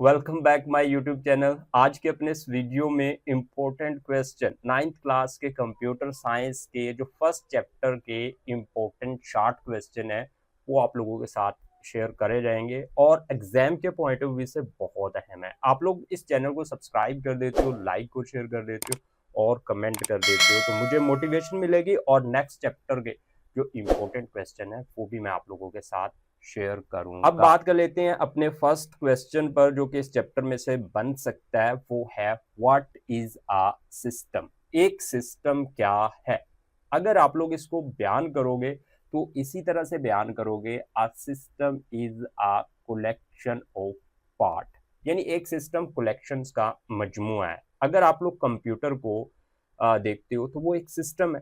Welcome back my YouTube channel. आज के अपने इस वीडियो में इम्पोर्टेंट क्वेश्चन 9th क्लास के कंप्यूटर साइंस के जो फर्स्ट चैप्टर के इम्पोर्टेंट शॉर्ट क्वेश्चन है वो आप लोगों के साथ शेयर करे जाएंगे और एग्जाम के पॉइंट ऑफ व्यू से बहुत अहम है। आप लोग इस चैनल को सब्सक्राइब कर देते हो, लाइक और शेयर कर देते हो और कमेंट कर देते हो तो मुझे मोटिवेशन मिलेगी और नेक्स्ट चैप्टर के जो इम्पोर्टेंट क्वेश्चन है वो भी मैं आप लोगों के साथ शेयर करूंगा। अब बात कर लेते हैं अपने फर्स्ट क्वेश्चन पर जो कि इस चैप्टर में से बन सकता है, वो है व्हाट इज अ सिस्टम। एक सिस्टम क्या है? अगर आप लोग इसको बयान करोगे तो इसी तरह से बयान करोगे, अ system is a collection of part. यानी एक सिस्टम कलेक्शंस का मजमुआ है। अगर आप लोग कंप्यूटर को देखते हो तो वो एक सिस्टम है।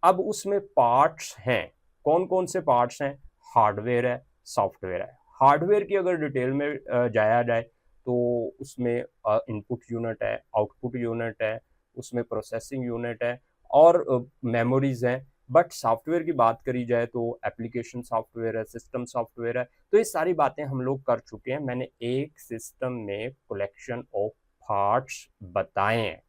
अब उसमें पार्ट्स हैं। कौन कौन से पार्ट्स हैं? हार्डवेयर है, सॉफ्टवेयर है। हार्डवेयर की अगर डिटेल में जाया जाए तो उसमें इनपुट यूनिट है, आउटपुट यूनिट है, उसमें प्रोसेसिंग यूनिट है और मेमोरीज हैं। बट सॉफ्टवेयर की बात करी जाए तो एप्लीकेशन सॉफ्टवेयर है, सिस्टम सॉफ्टवेयर है। तो ये सारी बातें हम लोग कर चुके हैं। मैंने एक सिस्टम में कलेक्शन ऑफ पार्ट्स बताए हैं।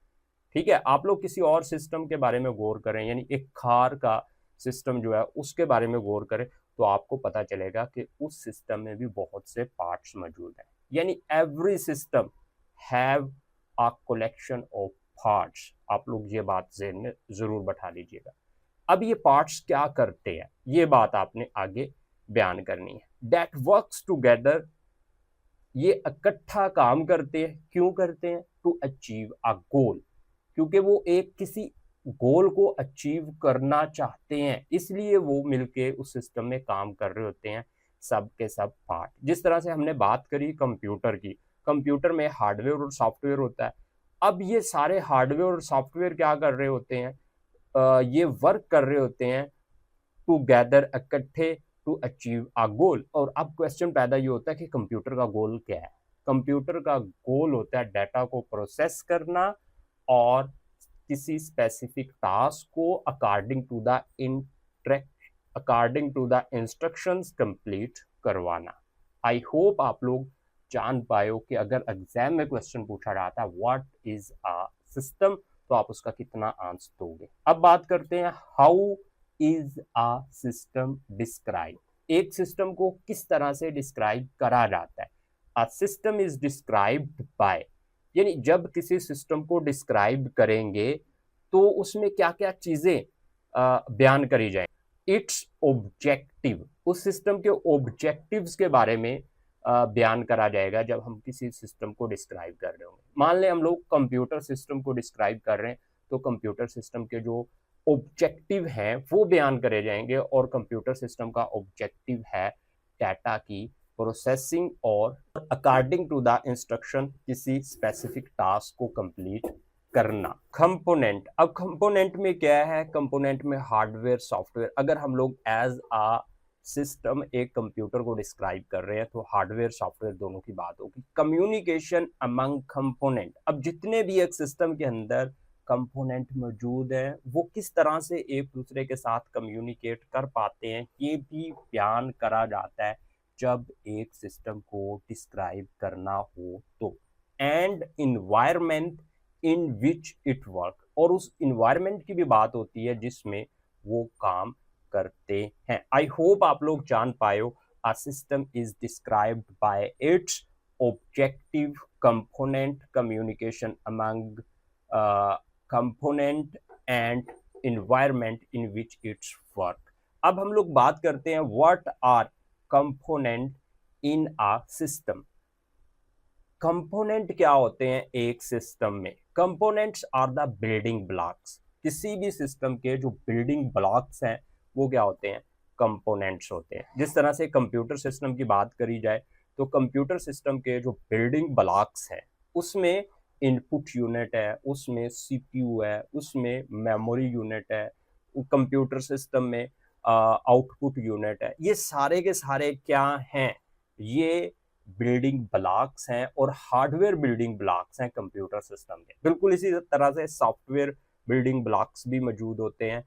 ठीक है, आप लोग किसी और सिस्टम के बारे में गौर करें, यानी एक कार का सिस्टम जो है उसके बारे में गौर करें तो आपको पता चलेगा कि उस सिस्टम में भी बहुत से पार्ट्स मौजूद हैं। यानी every system have a collection of parts. आप लोग ये बात ज़हन में जरूर बैठा लीजिएगा। अब ये पार्ट्स क्या करते हैं, ये बात आपने आगे बयान करनी है। दैट वर्क्स टुगेदर, ये इकट्ठा काम करते हैं। क्यों करते हैं? टू अचीव अ गोल, क्योंकि वो एक किसी गोल को अचीव करना चाहते हैं, इसलिए वो मिलके उस सिस्टम में काम कर रहे होते हैं। सब के सब पार्ट, जिस तरह से हमने बात करी कंप्यूटर की, कंप्यूटर में हार्डवेयर और सॉफ्टवेयर होता है। अब ये सारे हार्डवेयर और सॉफ्टवेयर क्या कर रहे होते हैं? ये वर्क कर रहे होते हैं टूगेदर, इकट्ठे, टू अचीव अ गोल। और अब क्वेश्चन पैदा ये होता है कि कंप्यूटर का गोल क्या है? कंप्यूटर का गोल होता है डाटा को प्रोसेस करना और किसी स्पेसिफिक टास्क को according to the instructions complete करवाना। आई होप आप लोग जान पाए हो कि अगर एग्जाम में क्वेश्चन पूछा जाता है व्हाट इज अ सिस्टम तो आप उसका कितना आंसर दोगे। अब बात करते हैं how is a system describe. एक सिस्टम को किस तरह से डिस्क्राइब करा जाता है? अ सिस्टम इज डिस्क्राइब्ड बाय, यानी जब किसी सिस्टम को डिस्क्राइब करेंगे तो उसमें क्या क्या चीजें बयान करी जाए। इट्स ऑब्जेक्टिव, उस सिस्टम के ऑब्जेक्टिव्स के बारे में बयान करा जाएगा जब हम किसी सिस्टम को डिस्क्राइब कर रहे होंगे। मान लें हम लोग कंप्यूटर सिस्टम को डिस्क्राइब कर रहे हैं तो कंप्यूटर सिस्टम के जो ऑब्जेक्टिव हैं वो बयान करे जाएंगे और कंप्यूटर सिस्टम का ऑब्जेक्टिव है डाटा की प्रोसेसिंग और अकॉर्डिंग टू द इंस्ट्रक्शन किसी स्पेसिफिक टास्क को कंप्लीट करना। कंपोनेंट, अब कंपोनेंट में क्या है? कंपोनेंट में हार्डवेयर सॉफ्टवेयर। अगर हम लोग एज अ सिस्टम एक कंप्यूटर को डिस्क्राइब कर रहे हैं तो हार्डवेयर सॉफ्टवेयर दोनों की बात होगी। कम्युनिकेशन अमंग कंपोनेंट, अब जितने भी एक सिस्टम के अंदर कंपोनेंट मौजूद है वो किस तरह से एक दूसरे के साथ कम्युनिकेट कर पाते हैं ये भी बयान करा जाता है जब एक सिस्टम को डिस्क्राइब करना हो तो। And environment in which it work, और उस इन्वायरमेंट की भी बात होती है जिसमें वो काम करते हैं। आई होप आप लोग जान पाए हो। A system is described by its objective, component, communication among component and environment in which its work. अब हम लोग बात करते हैं what are component in a system. Component क्या होते हैं एक सिस्टम में? Components are the building blocks. किसी भी सिस्टम के जो बिल्डिंग ब्लॉक्स हैं वो क्या होते हैं? कंपोनेंट्स होते हैं। जिस तरह से कंप्यूटर सिस्टम की बात करी जाए तो कंप्यूटर सिस्टम के जो बिल्डिंग ब्लॉक्स हैं उसमें इनपुट यूनिट है, उसमें सीपीयू है, उसमें मेमोरी यूनिट है, कंप्यूटर सिस्टम में आउटपुट यूनिट है। ये सारे के सारे क्या हैं? ये बिल्डिंग ब्लॉक्स हैं और हार्डवेयर बिल्डिंग ब्लॉक्स हैं कंप्यूटर सिस्टम के। बिल्कुल इसी तरह से सॉफ्टवेयर बिल्डिंग ब्लॉक्स भी मौजूद होते हैं,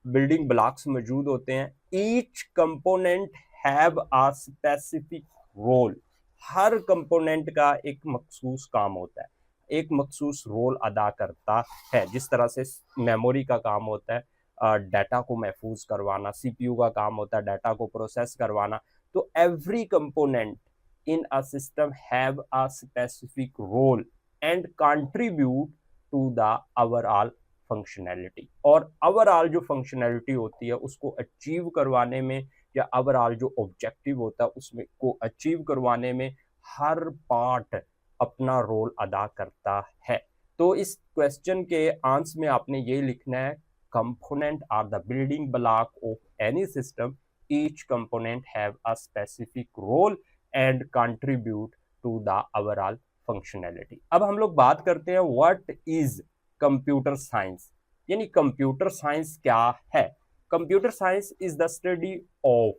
बिल्डिंग ब्लॉक्स मौजूद होते हैं। Each component have a specific role, हर कंपोनेंट का एक मखसूस काम होता है, एक मखसूस रोल अदा करता है। जिस तरह से मेमोरी का काम होता है डाटा को महफूज करवाना, सीपीयू का काम होता है डाटा को प्रोसेस करवाना। तो every component in a system have a specific role and contribute to the overall functionality। और ओवरऑल जो फंक्शनैलिटी होती है उसको अचीव करवाने में या ओवरऑल जो ऑब्जेक्टिव होता है उसमें को अचीव करवाने में हर पार्ट अपना रोल अदा करता है। तो इस क्वेश्चन के आंसर में आपने ये लिखना है, component are the building block of any system, each component have a specific role and contribute to the overall functionality. अब हम लोग बात करते हैं व्हाट इज कंप्यूटर साइंस, यानी कंप्यूटर साइंस क्या है। Computer science is the study of,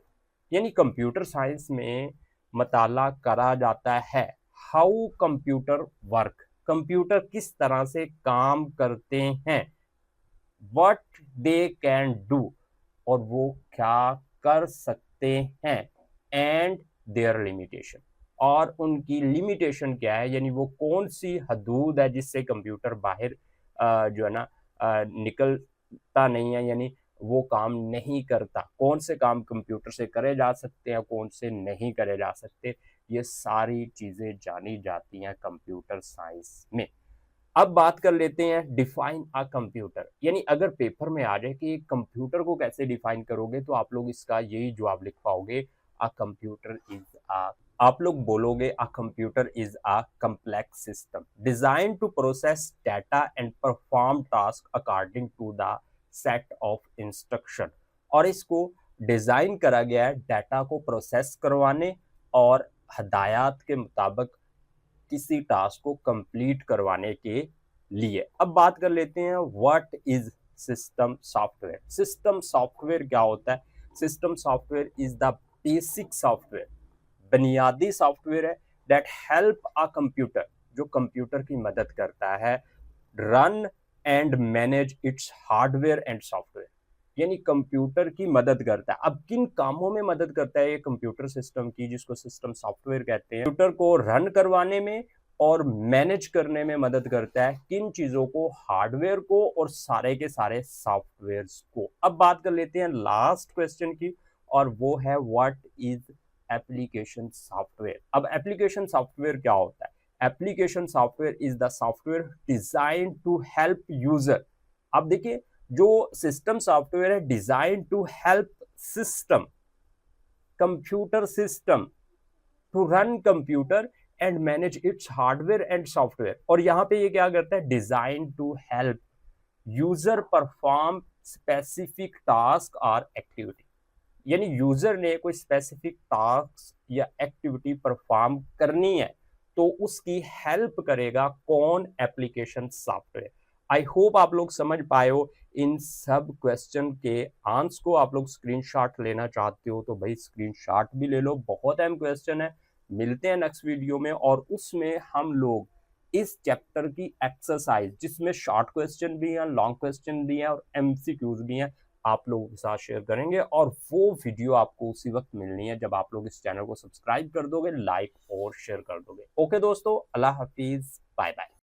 यानी कंप्यूटर साइंस में मताला करा जाता है हाउ कंप्यूटर वर्क, कंप्यूटर किस तरह से काम करते हैं, व्हाट दे कैन डू, और वो क्या कर सकते हैं, एंड देयर लिमिटेशन, और उनकी लिमिटेशन क्या है, यानी वो कौन सी हदूद है जिससे कंप्यूटर बाहर जो है ना निकलता नहीं है, यानी वो काम नहीं करता, कौन से काम कंप्यूटर से करे जा सकते हैं, कौन से नहीं करे जा सकते। ये सारी चीजें जानी जाती हैं कंप्यूटर साइंस में। अब बात कर लेते हैं डिफाइन अ कंप्यूटर, यानी अगर पेपर में आ जाए कि कंप्यूटर को कैसे डिफाइन करोगे तो आप लोग इसका यही जवाब लिख पाओगे, अ कंप्यूटर इज अ, आप लोग बोलोगे a computer is a complex system design to process data and perform task according to the set of instruction. और इसको डिजाइन करा गया है डाटा को प्रोसेस करवाने और हदायत के मुताबिक किसी टास्क को कंप्लीट करवाने के लिए। अब बात कर लेते हैं what is system software. System software क्या होता है? System software is the basic software, बुनियादी सॉफ्टवेयर है दैट हेल्प अ कंप्यूटर, जो कंप्यूटर की मदद करता है run and manage its hardware and software, यानी कंप्यूटर की मदद करता है। अब किन कामों में मदद करता है ये कंप्यूटर सिस्टम की, जिसको सिस्टम सॉफ्टवेयर कहते हैं? कंप्यूटर को रन करवाने में और मैनेज करने में मदद करता है किन चीजों को? हार्डवेयर को और सारे के सारे सॉफ्टवेयर को। अब बात कर लेते हैं लास्ट क्वेश्चन की, और वो है व्हाट इज एप्लीकेशन सॉफ्टवेयर। अब एप्लीकेशन सॉफ्टवेयर क्या होता है? Application software is the software design to help user. अब देखिए, जो सिस्टम सॉफ्टवेयर है design to help system, computer system to run computer and manage its hardware and software. और यहां पे ये क्या करता है? Design to help user perform specific task और एक्टिविटी, यानी यूजर ने कोई स्पेसिफिक टास्क या एक्टिविटी परफॉर्म करनी है तो उसकी हेल्प करेगा कौन? Application software. आई होप आप लोग समझ पाए हो। इन सब क्वेश्चन के आंसर को आप लोग स्क्रीनशॉट लेना चाहते हो तो भाई स्क्रीनशॉट भी ले लो, बहुत अहम क्वेश्चन है। मिलते हैं नेक्स्ट वीडियो में, और उसमें हम लोग इस चैप्टर की एक्सरसाइज, जिसमें शॉर्ट क्वेश्चन भी हैं, लॉन्ग क्वेश्चन भी हैं और एमसीक्यूज भी हैं, आप लोगों के साथ शेयर करेंगे। और वो वीडियो आपको उसी वक्त मिलनी है जब आप लोग इस चैनल को सब्सक्राइब कर दोगे, लाइक और शेयर कर दोगे। ओके दोस्तों, अल्लाह हाफिज, बाय बाय।